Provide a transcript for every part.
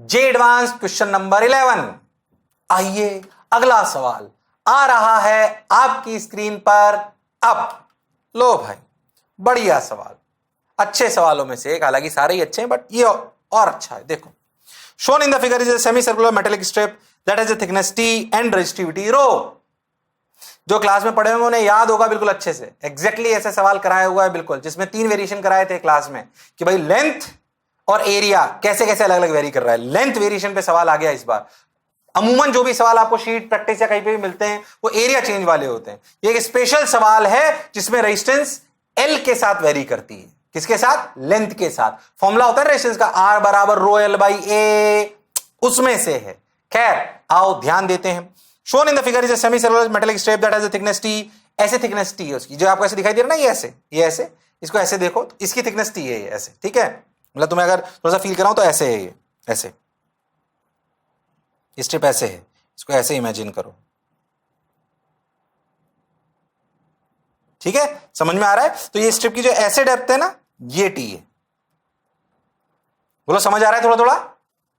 जे advance question number 11। आइए अगला सवाल आ रहा है आपकी स्क्रीन पर। अब लो भाई, बढ़िया सवाल, अच्छे सवालों में से एक, हालांकि सारे ही अच्छे हैं बट ये और अच्छा है। देखो, shown in the figure is a semicircular metallic strip that has a thickness t and resistivity rho। जो क्लास में पढ़े हुए उन्हें याद होगा बिल्कुल अच्छे से, एग्जैक्टली ऐसे सवाल कराया हुआ है बिल्कुल, जिसमें 3 वेरिएशन कराए थे क्लास में कि भाई लेंथ और एरिया कैसे कैसे अलग अलग वेरी कर रहा है। लेंथ वेरिएशन पे सवाल आ गया इस बार। अमूमन जो भी सवाल आपको शीट प्रैक्टिस या कहीं पे भी मिलते हैं वो एरिया चेंज वाले होते हैं। ये एक स्पेशल सवाल है जिसमें रेजिस्टेंस एल के साथ वेरी करती है। किसके साथ? लेंथ के साथ। फॉर्मूला होता है रेजिस्टेंस का, आर बराबर रो एल बाई ए, उसमें से है। खैर आओ ध्यान देते हैं। Shown in the figure is a semicircular metallic strip that has a thickness T. ऐसे थिकनेस टी है उसकी, जो आपको ऐसे दिखाई दे रहा है ना, ये ऐसे, इसको ऐसे देखो तो इसकी थिकनेस टी है ये ऐसे, ठीक है। मतलब तुम्हें अगर थोड़ा सा फील कराऊं तो ऐसे है ये, ऐसे स्ट्रिप ऐसे है, इसको ऐसे इमेजिन करो, ठीक है, समझ में आ रहा है। तो ये स्ट्रिप की जो ऐसे डेप्थ है ना, ये टी है। बोलो समझ आ रहा है थोड़ा थोड़ा?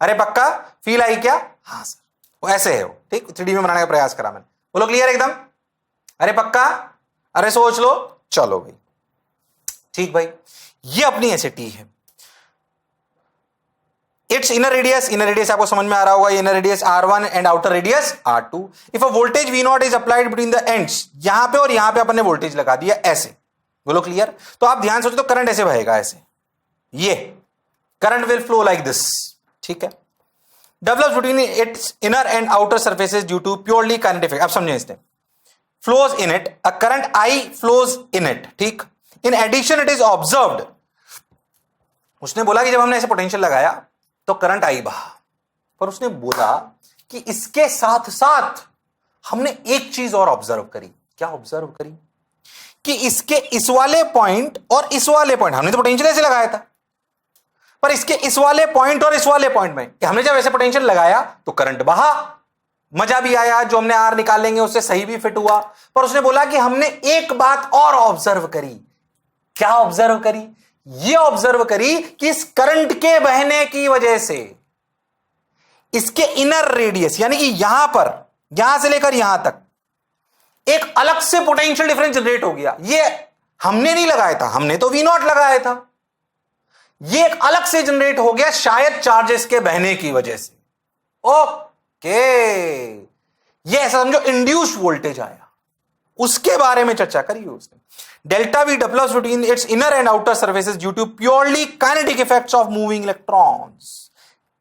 अरे पक्का फील आई क्या? हाँ सर, वो ऐसे है वो, ठीक, 3D में बनाने का प्रयास करा मैंने। बोलो क्लियर एकदम? अरे पक्का? अरे सोच लो। चलो भाई ठीक भाई, ये अपनी ऐसे टी है। इट्स इनर रेडियस आपको समझ में आ रहा होगा, inner radius R1 and outer radius R2। If a voltage V0 is applied between the ends, यहां पे और यहां पे अपन ने वोल्टेज लगा दिया ऐसे। बोलो क्लियर? तो आप ध्यान सोचो तो करंट ऐसे बहेगा, ऐसे, ये current will flow like this, ठीक है। Develops between its inner and outer surfaces due to purely kinetic effect. अब समझिए इसने, flows in it, a current I flows in it, ठीक। In addition it is observed, उसने बोला कि जब हमने ऐसे पोटेंशियल लगाया तो करंट I बहा, पर उसने बोला कि इसके साथ साथ हमने एक चीज और ऑब्जर्व करी। क्या ऑब्जर्व करी? कि इसके इस वाले पॉइंट और इस वाले पॉइंट, हमने तो पोटेंशियल ऐसे लगाया था, पर इसके इस वाले पॉइंट और इस वाले पॉइंट में हमने जब ऐसे पोटेंशियल लगाया तो करंट बहा, मजा भी आया, जो हमने आर निकालेंगे उससे सही भी फिट हुआ। पर उसने बोला कि हमने एक बात और ऑब्जर्व करी। क्या ऑब्जर्व करी? ये ऑब्जर्व करी कि इस करंट के बहने की वजह से इसके इनर रेडियस, यानी कि यहां पर, यहां से लेकर यहां तक एक अलग से पोटेंशियल डिफरेंस जनरेट हो गया। ये हमने नहीं लगाया था, हमने तो V0 लगाया था, ये एक अलग से जनरेट हो गया, शायद चार्जेस के बहने की वजह से। ओके, ये ऐसा समझो इंड्यूस्ड वोल्टेज आया, उसके बारे में चर्चा करी उसने। Delta V develops between its inner and outer surfaces due to purely kinetic effects of moving electrons.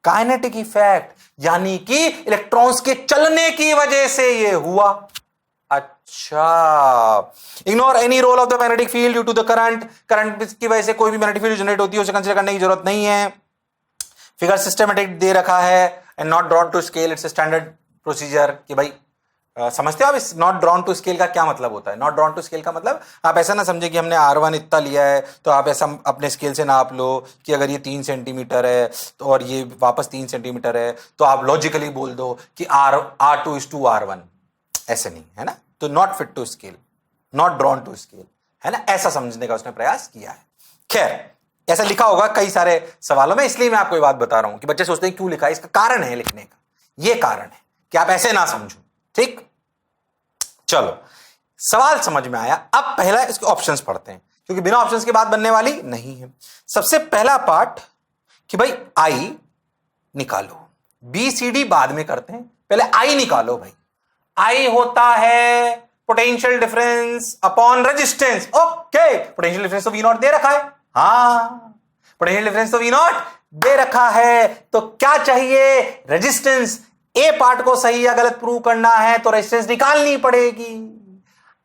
Kinetic effect यानी कि इलेक्ट्रॉन्स के चलने की वजह से ये हुआ। अच्छा, ignore any role of the magnetic field due to the current. Current की वजह से कोई भी मैग्नेटिक फील्ड जनरेट होती है उसे कंसीडर करने की जरूरत नहीं है। फिगर सिस्टमेटिक दे रखा है and not drawn to scale, it's standard procedure. कि भाई समझते हो आप इस नॉट ड्रॉन टू स्केल का क्या मतलब होता है? नॉट ड्रॉन टू स्केल का मतलब आप ऐसा ना समझे कि हमने R1 इतना लिया है तो आप ऐसा अपने स्केल से नाप लो कि अगर ये 3 सेंटीमीटर है तो और ये वापस 3 सेंटीमीटर है तो आप लॉजिकली बोल दो कि R2 is to R1। ऐसे नहीं है ना, तो not fit to scale, not drawn to scale, है ना, ऐसा समझने का उसने प्रयास किया है। खैर ऐसा लिखा होगा कई सारे सवालों में, इसलिए मैं आपको ये बात बता रहा हूं कि बच्चे सोचते हैं क्यों लिखा है, इसका कारण है लिखने का। ये कारण है कि आप ऐसे ना समझो, ठीक। चलो सवाल समझ में आया। अब पहला इसके ऑप्शंस पढ़ते हैं क्योंकि बिना ऑप्शंस के बात बनने वाली नहीं है। सबसे पहला पार्ट कि भाई I निकालो, BCD बाद में करते हैं, पहले I निकालो भाई। I होता है potential difference upon resistance. Okay, potential difference तो V0 दे रखा है, हाँ पोटेंशियल डिफरेंस तो V0 दे रखा है, तो क्या चाहिए? रेजिस्टेंस। ए पार्ट को सही या गलत प्रूव करना है तो रेजिस्टेंस निकालनी पड़ेगी।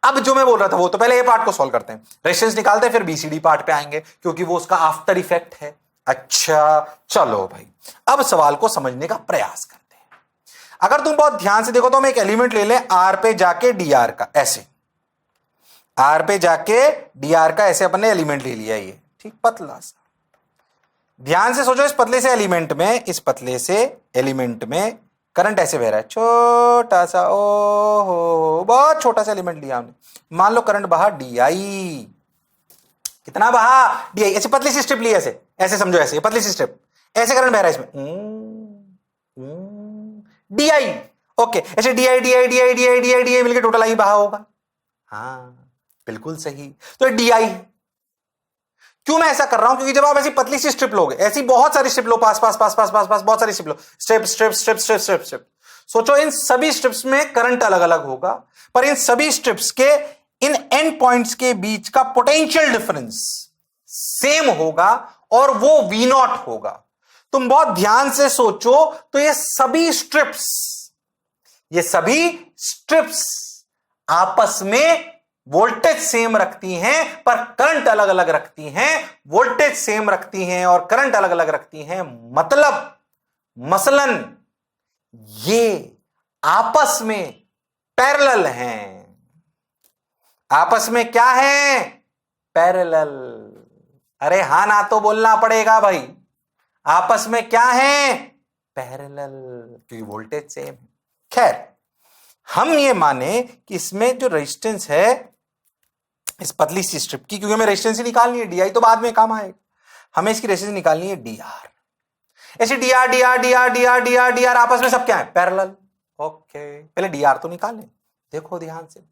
अब जो मैं बोल रहा था वो तो पहले ए पार्ट को सॉल्व करते हैं, रेजिस्टेंस निकालते हैं, फिर BCD पार्ट पे आएंगे क्योंकि वो उसका आफ्टर इफेक्ट है। अच्छा चलो भाई, अब सवाल को समझने का प्रयास करते हैं। अगर तुम बहुत ध्यान से देखो तो हम एक एलिमेंट ले लें R पे जाके dr का, ऐसे R पे जाके dr का ऐसे अपन ने एलिमेंट ले लिया, ये ठीक पतला सा। ध्यान से सोचो, इस पतले से एलिमेंट में, इस पतले से एलिमेंट में करंट ऐसे बह रहा है, छोटा सा, ओ हो बहुत छोटा सा एलिमेंट लिया हमने। मान लो करंट बहा DI, कितना बहा? DI। ऐसे पतली सी स्ट्रिप ली, ऐसे ऐसे समझो, ऐसे पतली सी स्ट्रिप, ऐसे करंट बह रहा है इसमें, डी आई। ओके, ऐसे D I D I D I D I D I D I मिलकर टोटल आई बाहर होगा। हाँ बिल्कुल सही, तो डी आई। क्यों मैं ऐसा कर रहा हूं? क्योंकि जब आप ऐसी पतली सी स्ट्रिप लोगे, ऐसी बहुत सारी स्ट्रिप लो, पास पास पास पास पास पास बहुत सारी स्ट्रिप लो, strip strip strip strip strip strip, सोचो इन सभी स्ट्रिप्स में करंट अलग अलग होगा, पर इन सभी स्ट्रिप्स के इन एंड पॉइंट्स के बीच का पोटेंशियल डिफरेंस सेम होगा और वो वी नॉट होगा। तुम बहुत ध्यान से सोचो तो ये सभी स्ट्रिप्स आपस में वोल्टेज सेम रखती हैं पर करंट अलग अलग रखती हैं, वोल्टेज सेम रखती हैं और करंट अलग अलग रखती हैं, मतलब मसलन ये आपस में पैरेलल हैं। आपस में क्या है? पैरेलल। अरे हां ना तो बोलना पड़ेगा भाई, आपस में क्या है? पैरेलल, क्योंकि वोल्टेज सेम है। खैर, हम ये माने कि इसमें जो रेजिस्टेंस है इस पतली सी स्ट्रिप की, क्योंकि हमें रेजिस्टेंस ही निकालनी है, डीआई तो बाद में काम आएगा, हमें इसकी रेजिस्टेंस निकालनी है डीआर। ऐसे DR DR DR DR DR DR आपस में सब क्या है? पैरेलल। ओके, पहले डीआर तो निकाल लें, देखो ध्यान से।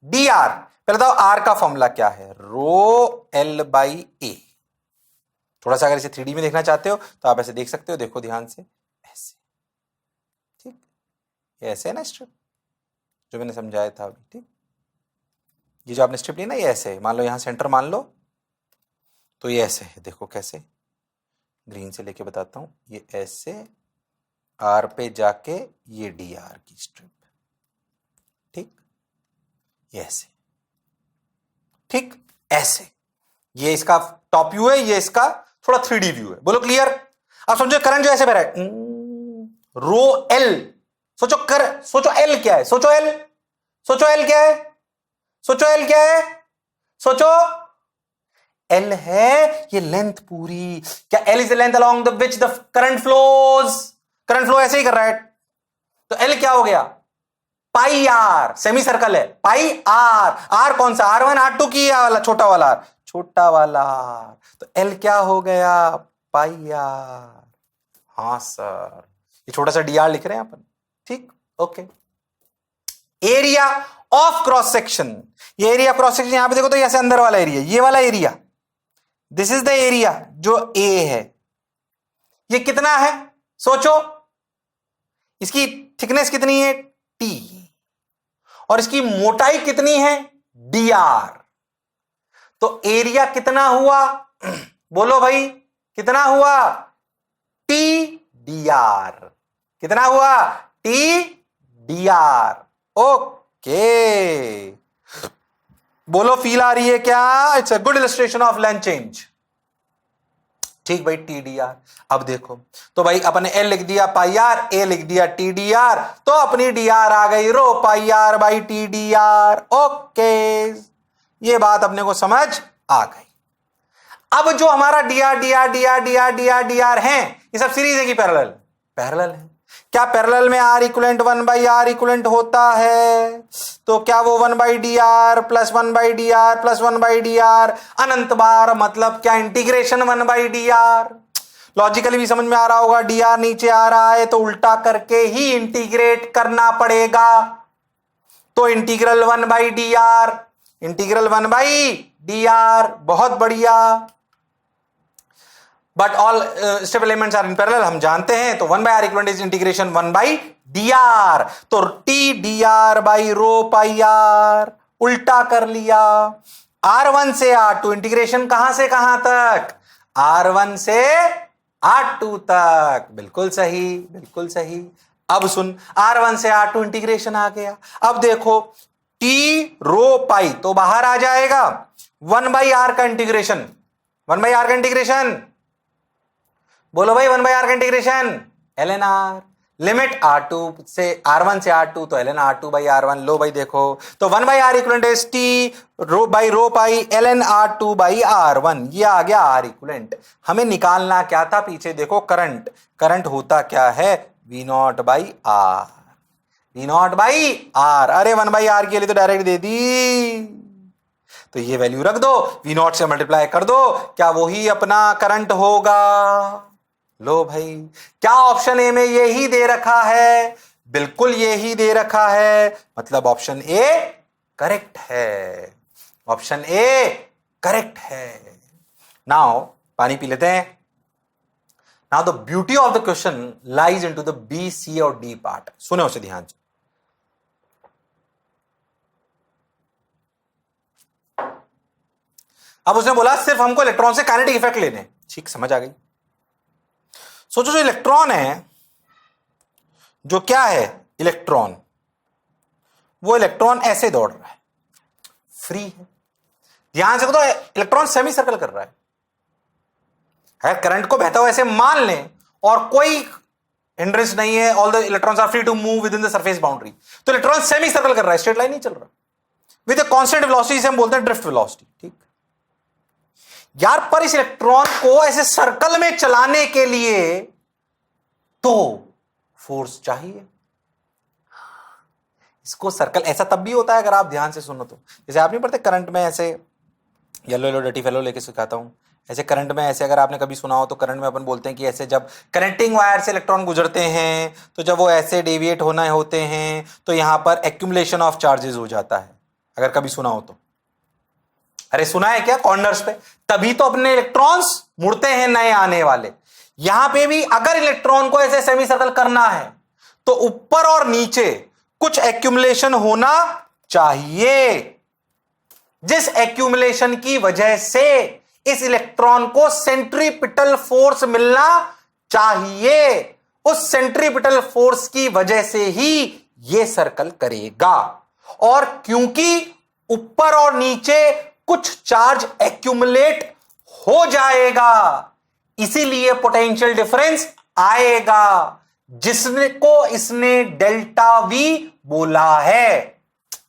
डीआर, पहले बताओ आर का फॉर्मूला क्या है? रो एल बाई ए। थोड़ा सा अगर इसे 3D में देखना चाहते हो तो आप ऐसे देख सकते हो, देखो ध्यान से, ऐसे। ठीक, ये ऐसे है ना स्ट्रिप जो मैंने समझाया था अभी। ठीक, ये जो आपने स्ट्रिप ली ना, ये ऐसे है, मान लो यहां सेंटर मान लो, तो ये ऐसे है, देखो कैसे, ग्रीन से लेके बताता हूं, ये ऐसे आर पे जाके ये डी आर की स्ट्रिप। ठीक, ये ऐसे, ठीक ऐसे, ये इसका टॉप व्यू है, ये इसका थोड़ा 3D व्यू है। बोलो क्लियर? अब समझो करंट जो ऐसे बह रहा है, रो एल, सोचो एल क्या है? सोचो एल क्या है? सोचो एल है ये लेंथ पूरी। क्या L is the length along the which the current flows? Current flow ऐसे ही कर रहा है, तो एल क्या हो गया? पाई आर। सेमी सर्कल है, पाई आर। आर कौन सा? R1 R2 की वाला छोटा वाला आर, छोटा वाला आर, तो एल क्या हो गया? पाई आर। हाँ सर, ये छोटा सा डी आर लिख रहे हैं अपन। ठीक, okay. Area of cross section, ये एरिया क्रॉस सेक्शन यहां पे देखो तो ऐसे अंदर वाला एरिया, ये वाला area, this is the area जो ए है। ये कितना है? सोचो, इसकी थिकनेस कितनी है? टी, और इसकी मोटाई कितनी है? D R. तो एरिया कितना हुआ? बोलो भाई, कितना हुआ? T D are. कितना हुआ? T D R. ओके, बोलो फील आ रही है क्या? It's a good illustration of length change. ठीक भाई, टी डी आर। अब देखो तो भाई अपन एल लिख दिया पाई आर, ए लिख दिया टी डी आर, तो अपनी डी आर आ गई rho pi R by T D R. Okay, ये बात अपने को समझ आ गई। अब जो हमारा D R D R D R D R D R D R है, ये सब सीरीज है कि पैरेलल? पैरेलल है। क्या पैरेलल में आर इक्वलेंट 1/r इक्वलेंट होता है? तो क्या वो 1/dr plus 1/dr plus 1/dr अनंत बार, मतलब क्या इंटीग्रेशन 1/dr? लॉजिकली भी समझ में आ रहा होगा, dr नीचे आ रहा है तो उल्टा करके ही इंटीग्रेट करना पड़ेगा। तो इंटीग्रल 1/dr, इंटीग्रल 1/dr, बहुत बढ़िया। But all step elements are in parallel, हम जानते हैं। तो 1/r equal is integration 1/dr, तो T D R by rho pi R, उल्टा कर लिया। R1 से R2 इंटीग्रेशन कहां से कहां तक? R1 से R2 तक। बिल्कुल सही, बिल्कुल सही। अब सुन, R1 से R2 इंटीग्रेशन आ गया। अब देखो टी रो पाई तो बाहर आ जाएगा, 1/r का इंटीग्रेशन, 1/r का इंटीग्रेशन, बोलो भाई 1/r का integration ln r, limit R2 से R1 से R2 तो ln R2 बाई R1। लो भाई देखो, तो 1/r equivalent is T rho by rho pi ln R2 by R1। ये आ गया R इक्वलेंट। हमें निकालना क्या था? पीछे देखो करंट, करंट होता क्या है? V0 by R, V0 by R। अरे 1/r के लिए तो डायरेक्ट दे दी, तो ये वैल्यू रख दो, V0 से मल्टीप्लाई कर दो, क्या वही अपना करंट होगा? लो भाई, क्या ऑप्शन ए में यही दे रखा है? बिल्कुल यही दे रखा है, मतलब ऑप्शन ए करेक्ट है। ऑप्शन ए करेक्ट है। नाउ पानी पी लेते हैं। Now the beauty of the question lies into the B, C और डी पार्ट। सुने उसे ध्यान से। अब उसने बोला सिर्फ हमको इलेक्ट्रॉन से काइनेटिक इफेक्ट लेने। ठीक, समझ आ गई। सोचो जो इलेक्ट्रॉन है, जो क्या है इलेक्ट्रॉन, वो इलेक्ट्रॉन ऐसे दौड़ रहा है, फ्री है। ध्यान से तो इलेक्ट्रॉन सेमी सर्कल कर रहा है। अगर करंट को बहता हुआ ऐसे मान लें और कोई हिंड्रेंस नहीं है, all the electrons are free to move within the surface boundary, तो इलेक्ट्रॉन सेमी सर्कल कर रहा है, स्ट्रेट लाइन नहीं चल रहा, विद अ कांस्टेंट वेलोसिटी से हम बोलते हैं ड्रिफ्ट वेलोसिटी। ठीक यार, पर इस इलेक्ट्रॉन को ऐसे सर्कल में चलाने के लिए तो फोर्स चाहिए। इसको सर्कल ऐसा तब भी होता है, अगर आप ध्यान से सुनो तो, जैसे आप नहीं पढ़ते करंट में ऐसे, येलो येलो डर्टी फेलो लेके सिखाता हूं, ऐसे करंट में ऐसे अगर आपने कभी सुना हो तो करंट में अपन बोलते हैं कि ऐसे जब कनेक्टिंग वायर से इलेक्ट्रॉन गुजरते हैं तो जब वो ऐसे डेविएट होना होते हैं तो यहां पर एक्यूमुलेशन ऑफ चार्जेस हो जाता है। अगर कभी सुना हो तो, अरे सुना है क्या कॉर्नर्स पे, तभी तो अपने इलेक्ट्रॉन्स मुड़ते हैं नए आने वाले। यहां पे भी अगर इलेक्ट्रॉन को ऐसे सेमी सर्कल करना है तो ऊपर और नीचे कुछ एक्यूमुलेशन होना चाहिए, जिस एक्यूमुलेशन की वजह से इस इलेक्ट्रॉन को सेंट्रीपिटल फोर्स मिलना चाहिए। उस सेंट्रीपिटल फोर्स की वजह से ही यह सर्कल करेगा। और क्योंकि ऊपर और नीचे कुछ चार्ज एक्यूमुलेट हो जाएगा, इसीलिए पोटेंशियल डिफरेंस आएगा, जिसको इसने डेल्टा वी बोला है,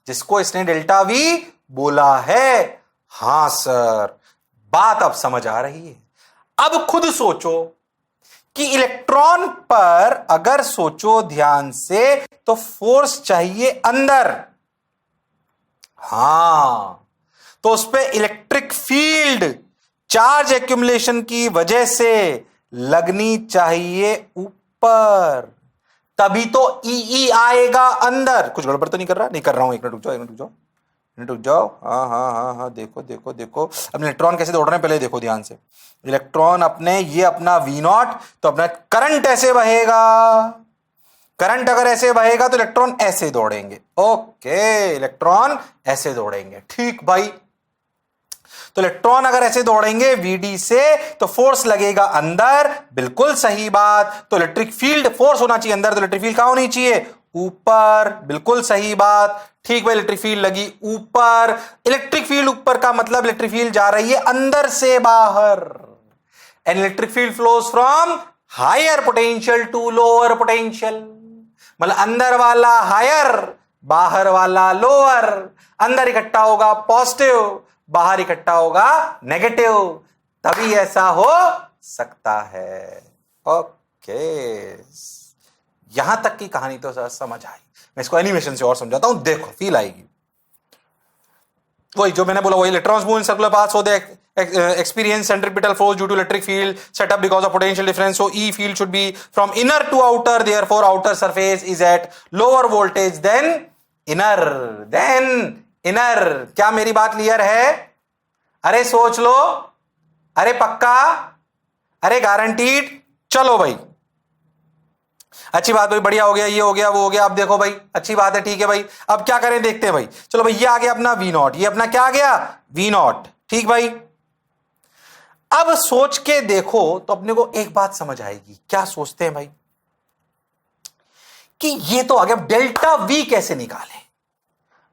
जिसको इसने डेल्टा वी बोला है। हां सर, बात अब समझ आ रही है। अब खुद सोचो कि इलेक्ट्रॉन पर अगर सोचो ध्यान से तो फोर्स चाहिए अंदर, हां, तो उस पर इलेक्ट्रिक फील्ड चार्ज एक्यूमुलेशन की वजह से लगनी चाहिए ऊपर, तभी तो ई आएगा अंदर। कुछ गड़बड़ तो नहीं कर रहा? नहीं कर रहा हूं, एक मिनट रुक जाओ, एक मिनट रुक जाओ, मिनट रुक जाओ। हाँ हाँ हाँ हाँ, देखो देखो देखो, अब इलेक्ट्रॉन कैसे दौड़ रहे हैं पहले देखो ध्यान से। इलेक्ट्रॉन अपने ये अपना वी नॉट, तो अपना करंट ऐसे बहेगा, करंट अगर ऐसे बहेगा तो इलेक्ट्रॉन ऐसे दौड़ेंगे। ओके, इलेक्ट्रॉन ऐसे दौड़ेंगे, ठीक भाई। तो इलेक्ट्रॉन अगर ऐसे दौड़ेंगे वीडी से तो फोर्स लगेगा अंदर, बिल्कुल सही बात। तो इलेक्ट्रिक फील्ड फोर्स होना चाहिए अंदर, तो इलेक्ट्रिक फील्ड कहां होनी चाहिए? ऊपर, बिल्कुल सही बात। ठीक भाई, इलेक्ट्रिक फील्ड लगी ऊपर। इलेक्ट्रिक फील्ड ऊपर का मतलब इलेक्ट्रिक फील्ड जा रही है अंदर से बाहर, and electric field flows from higher potential to lower potential, मतलब अंदर वाला हायर, बाहर वाला लोअर। अंदर इकट्ठा होगा पॉजिटिव, बाहर इकट्ठा होगा नेगेटिव, तभी ऐसा हो सकता है। ओके, यहां तक की कहानी तो समझ आई। मैं इसको एनिमेशन से और समझाता हूं, देखो फील आएगी। वही जो मैंने बोला, वही electrons move in circular path, so they experience centripetal force due to electric field set up because of potential difference, so E field should be from inner to outer, therefore outer surface is at lower voltage than inner। क्या मेरी बात clear है? अरे सोच लो, अरे पक्का, अरे guaranteed. चलो भाई, अच्छी बात भाई, बढ़िया हो गया, ये हो गया, वो हो गया। अब देखो भाई, अच्छी बात है, ठीक है भाई। अब क्या करें देखते हैं भाई। चलो भाई, ये आ गया अपना वी नॉट, ये अपना क्या आ गया? V naught. ठीक भाई, अब सोच के देखो तो अपने को एक बात समझ आएगी। क्या सोचते हैं भाई कि ये तो आ गया, डेल्टा वी कैसे निकालें?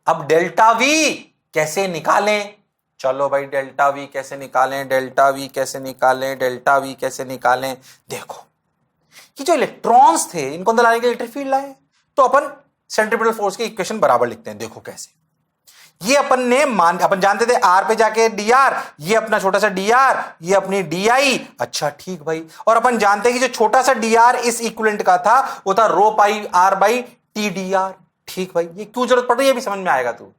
अब डेल्टा वी कैसे निकालें? चलो भाई, डेल्टा वी कैसे निकालें, डेल्टा वी कैसे निकालें, डेल्टा वी कैसे निकालें। देखो कि जो इलेक्ट्रॉन्स थे, इनको अंदर लाने के लिए इलेक्ट्रिक फील्ड लाए, तो अपन सेंट्रीपिटल फोर्स की इक्वेशन बराबर लिखते हैं। देखो कैसे, ये अपन जानते थे आर पे जाके डी आर, ये अपना छोटा सा डी आर, ये अपनी डी आई। अच्छा ठीक भाई, और अपन जानते हैं कि जो छोटा सा डी आर इस इक्विवेलेंट का था वो था rho pi R by T D R. ठीक भाई, ये क्यों जरूरत पड़ रही है, भी समझ में आएगा तू।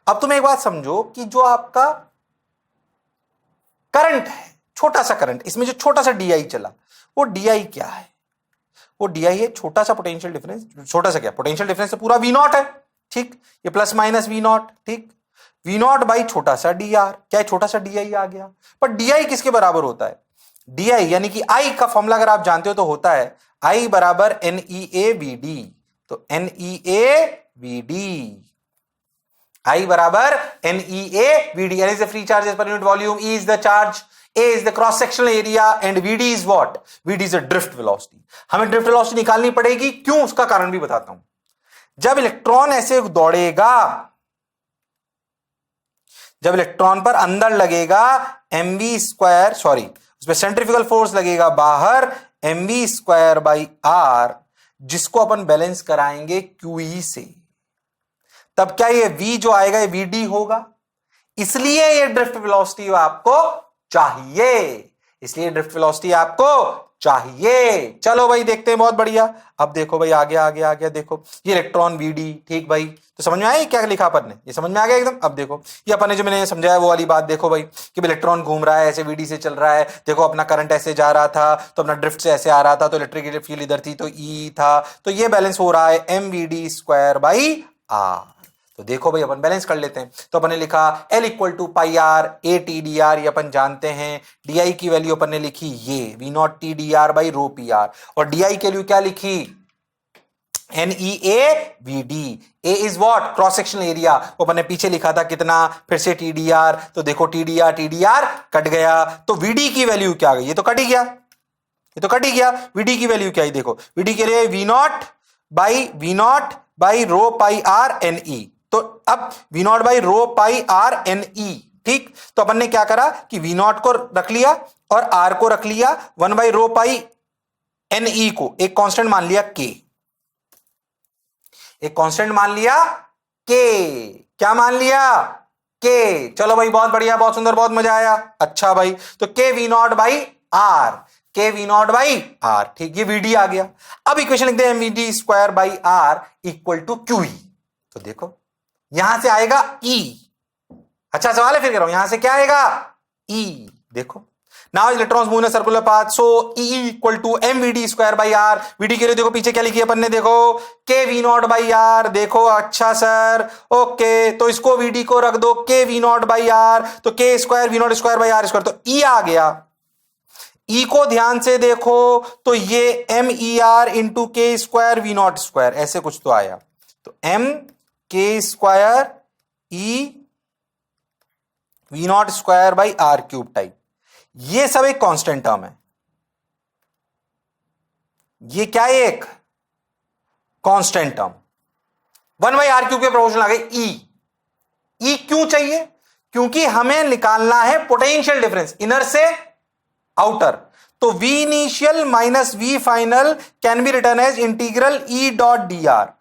अब तुम एक बात समझो कि जो आपका करंट है, छोटा सा करंट, इसमें जो छोटा सा डी आई चला, वो डी क्या है? वो डी है छोटा सा पोटेंशियल डिफरेंस, छोटा सा क्या पोटेंशियल डिफरेंस से पूरा वी नॉट है, ठीक, ये प्लस माइनस वी नॉट, ठीक, वी नॉट बाई छोटा सा डी आर, क्या है छोटा सा डी आई आ गया। पर डी आई किसके बराबर होता है? डी आई यानी कि आई का फॉर्मूला अगर आप जानते हो तो होता है आई बराबर N E A V D. तो N E A V D, I बराबर N E A V D, N is the free charges per unit volume, E is the charge, A is the cross sectional area and VD is what? VD is a drift velocity. हमें drift velocity निकालनी पड़ेगी, क्यों उसका कारण भी बताता हूं। जब इलेक्ट्रॉन ऐसे दौड़ेगा, जब इलेक्ट्रॉन पर अंदर लगेगा mv स्क्वायर, सॉरी उसमें सेंट्रीफ्यूगल फोर्स लगेगा बाहर mv स्क्वायर बाई आर, जिसको अपन बैलेंस कराएंगे QE से, तब क्या ये V जो आएगा ये VD होगा, इसलिए ये ड्रिफ्ट वेलोसिटी आपको चाहिए, इसलिए ड्रिफ्ट वेलोसिटी आपको चाहिए। चलो भाई देखते हैं, बहुत बढ़िया। अब देखो भाई आगे आगे आगे देखो, ये इलेक्ट्रॉन वीडी, ठीक भाई, तो समझ में आया क्या लिखा अपन ने? ये समझ में आ गया एकदम। अब देखो ये अपन ने जो मैंने समझाया वो वाली बात देखो भाई, कि इलेक्ट्रॉन घूम रहा है ऐसे वीडी से चल रहा है, देखो अपना करंट ऐसे जा रहा था तो अपना ड्रिफ्ट से ऐसे आ रहा था, तो इलेक्ट्रिक फील्ड इधर थी तो ई था, तो ये बैलेंस हो रहा है M V D square by R. तो देखो भाई अपन बैलेंस कर लेते हैं, तो अपन ने लिखा L equal to pi R A T D R, ये अपन जानते हैं। डी आई की वैल्यू अपन ने लिखी ये V naught T D R by rho P R, और डी आई के लिए क्या लिखी N E A V D, A is what cross sectional area, वो अपन ने पीछे लिखा था कितना, फिर से टी डी आर, तो देखो टी डी आर कट गया, तो वीडी की वैल्यू क्या आ गई, ये तो कट ही गया, ये तो कट ही गया। वीडी की वैल्यू क्या है देखो, वीडी के लिए V naught by rho pi R N E, तो अब V naught by rho pi R N E, ठीक, तो अपन ने क्या करा कि वी नॉट को रख लिया और आर को रख लिया, 1 by rho pi N E को एक कांस्टेंट मान लिया के, एक कांस्टेंट मान लिया के, क्या मान लिया के। चलो भाई बहुत बढ़िया, बहुत सुंदर, बहुत मजा आया। अच्छा भाई, तो K V naught by R, K V naught by R, ठीक, ये वीडी आ गया। अब इक्वेशन लिखते हैं V D square by R equal to Q E, तो देखो यहां से आएगा E, अच्छा सवाल है फिर कह रहा हूं, यहां से क्या आएगा E, देखो now electrons move in a circular path, so E equal to M V D square by R. V D के लिए देखो पीछे क्या लिखी है अपन ने, देखो के वी नॉट बाई आर, देखो अच्छा सर ओके, तो इसको वीडी को रख दो के वी नॉट बाई आर, तो K square V naught square by R square, तो E आ गया। E को ध्यान से देखो तो ये M E R into K square V naught square, ऐसे कुछ तो आया, तो M K square E V naught square by R cube type, ये सब एक कांस्टेंट टर्म है, ये क्या है एक constant term, 1 by R cube के प्रोपोर्शनल आ गए ई क्यों चाहिए, क्योंकि हमें निकालना है पोटेंशियल डिफरेंस इनर से आउटर, तो v initial minus v final can be written as integral e dot D R,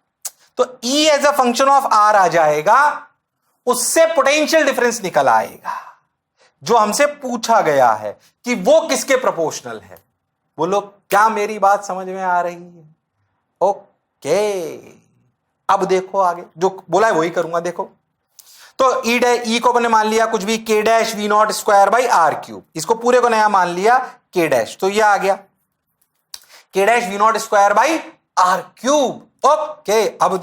तो E as a function of R आ जाएगा, उससे पोटेंशियल डिफरेंस निकल आएगा, जो हमसे पूछा गया है कि वो किसके प्रोपोर्शनल है। बोलो क्या मेरी बात समझ में आ रही है? ओके, अब देखो आगे जो बोला है वही करूंगा, देखो तो ई को मैंने मान लिया कुछ भी K dash V naught square by R cube, इसको पूरे को नया मान लिया के डैश, तो ये आ गया K dash V naught square by R cube. Okay, अब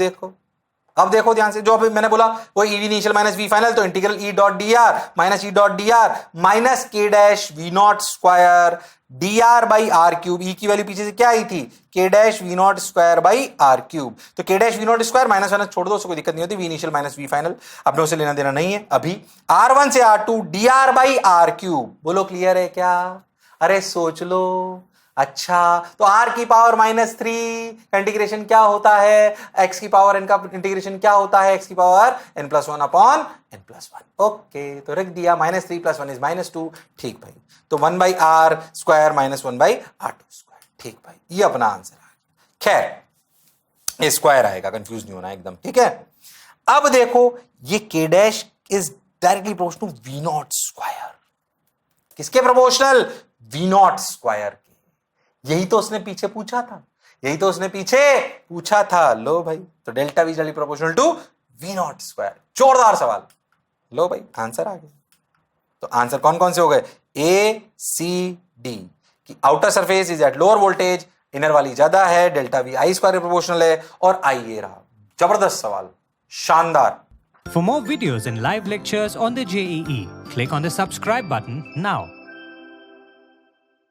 देखो ध्यान से, जो अभी मैंने बोला वो E initial minus V final, तो integral E dot D R minus E dot D R minus K dash V naught square D R by R cube, E की वैल्यू पीछे से क्या आई थी K dash V naught square by R cube, तो K dash V naught square minus minus छोड़ दो, उसको कोई दिक्कत नहीं होती, V initial minus V final अपने उसे लेना देना नहीं है अभी। R1 से R2 D R by R cube, बोलो क्लियर है क्या? अरे सोच लो। अच्छा, तो r की पावर -3 का इंटीग्रेशन क्या होता है, x की पावर n का इंटीग्रेशन क्या होता है, x की power n+1 upon n+1। Okay, तो रख दिया -3 + 1 इज -2, ठीक भाई, तो 1 by R square minus 1 by R2 square, ठीक भाई, ये अपना आंसर आ गया। खैर ये स्क्वायर आएगा, कंफ्यूज नहीं होना एकदम, ठीक है। अब देखो ये k dash is directly proportional V naught square, किसके प्रोपोर्शनल? वी नॉट स्क्वायर, यही तो उसने पीछे पूछा था, लो भाई, तो delta V is proportional to V naught square. जोरदार सवाल, लो भाई आंसर आ गया। तो आंसर कौन कौन से हो गए? A C D, कि outer surface is at lower voltage, inner वाली ज्यादा है, delta we I square proportional है, और आई ये रहा। जबरदस्त सवाल, शानदार। For more videos and live lectures on the JEE, click on the subscribe button now.